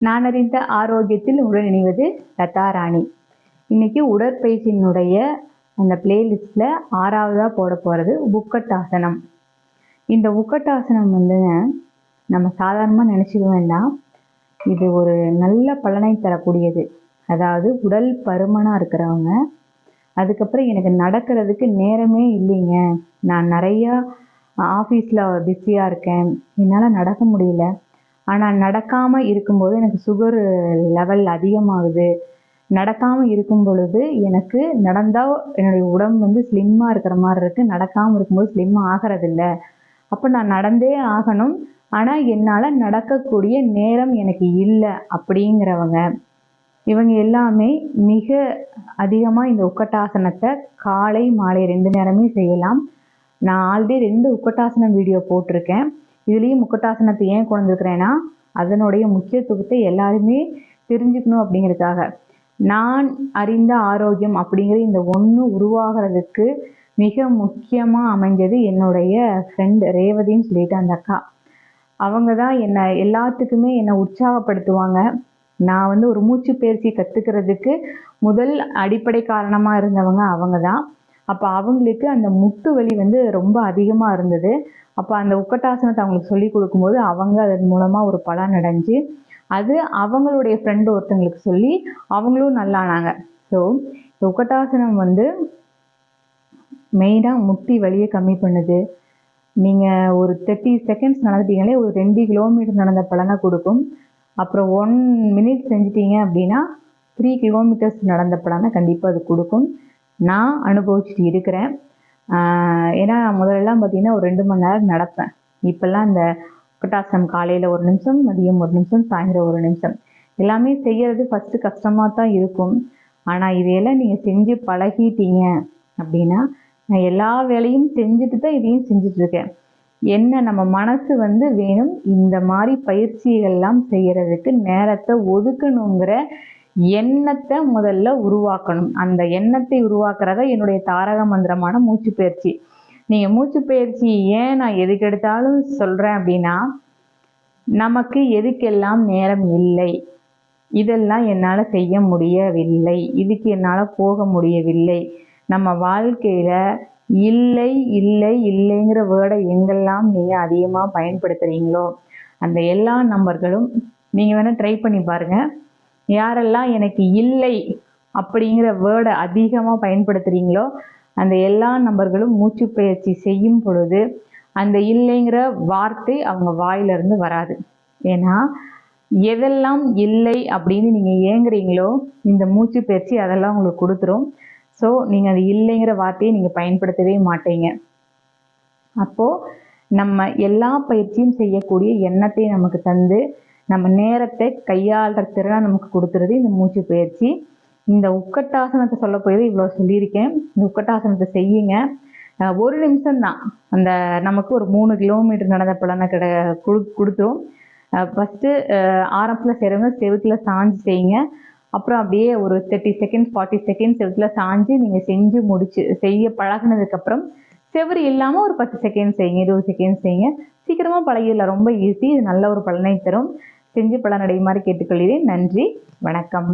நான் அறிந்த ஆரோக்கியத்தில் உடன் இணைவது லதா ராணி. இன்னைக்கு உடற்பயிற்சியினுடைய அந்த பிளேலிஸ்ட்ல 6வதா போட போறது உக்கட்டாசனம். இந்த உக்கட்டாசனம் நம்ம சாதாரணமாக நினச்சிக்க வேண்டாம். இது ஒரு நல்ல பலனை தரக்கூடியது. அதாவது உடல் பருமனாக இருக்கிறவங்க, அதுக்கப்புறம் எனக்கு நடக்கிறதுக்கு நேரமே இல்லைங்க, நான் நிறையா ஆஃபீஸில் பிஸியாக இருக்கேன், என்னால் நடக்க முடியல, ஆனால் நடக்காமல் இருக்கும்போது எனக்கு சுகர் லெவல் அதிகமாகுது, நடக்காமல் இருக்கும் பொழுது எனக்கு நடந்தால் என்னுடைய உடம்பு ஸ்லிம்மாக இருக்கிற மாதிரி இருக்குது, நடக்காமல் இருக்கும்போது ஸ்லிம்மாக ஆகிறதில்ல, அப்போ நான் நடந்தே ஆகணும், ஆனால் என்னால் நடக்கக்கூடிய நேரம் எனக்கு இல்லை அப்படிங்கிறவங்க, இவங்க எல்லாமே மிக அதிகமாக இந்த உக்கட்டாசனத்தை காலை மாலை 2 நேரமே செய்யலாம். நான் ஆல்ரெடி 2 உக்கட்டாசனம் வீடியோ போட்டிருக்கேன். இதுலேயும் உக்கட்டாசனத்தை ஏன் கொண்டு வந்துருக்கிறேன்னா, அதனுடைய முக்கியத்துவத்தை எல்லாருமே தெரிஞ்சுக்கணும் அப்படிங்கிறதுக்காக. நான் அறிந்த ஆரோக்கியம் அப்படிங்கிற இந்த ஒன்று உருவாகிறதுக்கு மிக முக்கியமாக அமைஞ்சது என்னுடைய ஃப்ரெண்ட் ரேவதின்னு சொல்லிட்டு அந்த அக்கா. அவங்க தான் என்னை எல்லாத்துக்குமே என்னை உற்சாகப்படுத்துவாங்க. நான் ஒரு மூச்சு பயிற்சி கற்றுக்கிறதுக்கு முதல் அடிப்படை காரணமாக இருந்தவங்க அவங்க தான். அப்போ அவங்களுக்கு அந்த முட்டு வலி ரொம்ப அதிகமாக இருந்தது. அப்போ அந்த உக்கட்டாசனத்தை அவங்களுக்கு சொல்லி கொடுக்கும்போது அவங்க அதன் மூலமாக ஒரு பலன் அடைஞ்சு, அது அவங்களுடைய ஃப்ரெண்டு ஒருத்தங்களுக்கு சொல்லி அவங்களும் நல்லானாங்க. ஸோ இந்த உக்கட்டாசனம் மெயினாக முட்டி வலியை கம்மி பண்ணுது. நீங்கள் ஒரு 30 செகண்ட்ஸ் நடந்துட்டீங்களே ஒரு 2 கிலோமீட்டர் நடந்த பலனை கொடுக்கும். அப்புறம் 1 மினிட் செஞ்சிட்டிங்க அப்படின்னா 3 கிலோமீட்டர்ஸ் நடந்த பலனை கண்டிப்பாக அது கொடுக்கும். நான் அனுபவிச்சுட்டு இருக்கிறேன். ஏன்னா முதல்லலாம் பார்த்திங்கன்னா ஒரு 2 மணி நேரம் நடப்பேன். இப்போல்லாம் இந்த உக்கட்டாசனம் காலையில் 1 நிமிஷம், மதியம் 1 நிமிஷம், சாயந்தரம் 1 நிமிஷம், எல்லாமே செய்கிறது ஃபஸ்ட்டு கஷ்டமாக தான் இருக்கும். ஆனால் இதையெல்லாம் நீங்கள் செஞ்சு பழகிட்டீங்க அப்படின்னா, நான் எல்லா வேலையும் செஞ்சுட்டு தான் இதையும் செஞ்சிட்ருக்கேன். என்ன நம்ம மனசு வேணும், இந்த மாதிரி பயிற்சிகள்லாம் செய்கிறதுக்கு நேரத்தை ஒதுக்கணுங்கிற எண்ணத்தை முதல்ல உருவாக்கணும். அந்த எண்ணத்தை உருவாக்குறத என்னுடைய தாரக மந்திரமான மூச்சு பயிற்சி. நீங்கள் மூச்சு பயிற்சி ஏன் நான் எதுக்கு எடுத்தாலும் சொல்கிறேன் அப்படின்னா, நமக்கு எதுக்கெல்லாம் நேரம் இல்லை, இதெல்லாம் என்னால் செய்ய முடியவில்லை, இதுக்கு என்னால் போக முடியவில்லை, நம்ம வாழ்க்கையில் இல்லை இல்லை இல்லைங்கிற வேர்டை எங்கெல்லாம் நீங்கள் அதிகமாக பயன்படுத்துகிறீங்களோ அந்த எல்லா நம்பர்களும் நீங்கள் வேணால் ட்ரை பண்ணி பாருங்கள். யாரெல்லாம் எனக்கு இல்லை அப்படிங்கிற வேர்டை அதிகமாக பயன்படுத்துகிறீங்களோ அந்த எல்லா நம்பர்களும் மூச்சு பயிற்சி செய்யும் பொழுது அந்த இல்லைங்கிற வார்த்தை அவங்க வாயிலிருந்து வராது. ஏன்னா எதெல்லாம் இல்லை அப்படின்னு நீங்கள் ஏங்குறீங்களோ இந்த மூச்சு பயிற்சி அதெல்லாம் உங்களுக்கு கொடுத்துரும். ஸோ நீங்கள் அது இல்லைங்கிற வார்த்தையை நீங்கள் பயன்படுத்தவே மாட்டீங்க. அப்போது நம்ம எல்லா பயிற்சியும் செய்யக்கூடிய எண்ணத்தை நமக்கு தந்து நம்ம நேரத்தை கையாளுற திறனை நமக்கு கொடுத்துறது இந்த மூச்சு பயிற்சி. இந்த உக்கட்டாசனத்தை சொல்ல போயது இவ்வளோ சொல்லியிருக்கேன். இந்த உக்கட்டாசனத்தை செய்யுங்க. 1 நிமிஷம் தான் நமக்கு ஒரு 3 கிலோமீட்டர் நடந்த பலனை கொடுத்துரும். ஃபஸ்ட்டு ஆரம்பத்தில் செய்கிறவங்க செவுத்தில் சாஞ்சு செய்யுங்க. அப்புறம் அப்படியே ஒரு 30 செகண்ட்ஸ் 40 செகண்ட்ஸ் செவுத்தில் சாஞ்சு நீங்கள் செஞ்சு செய்ய பழகினதுக்கப்புறம் செவுறு இல்லாமல் ஒரு 10 செகண்ட்ஸ் செய்யுங்க, 20 செகண்ட்ஸ் செய்யுங்க. சீக்கிரமாக பழகிடலாம், ரொம்ப ஈஸி. இது நல்ல ஒரு பலனை தரும். செஞ்சு பலனடையுமாறு கேட்டுக்கொள்கிறேன். நன்றி, வணக்கம்.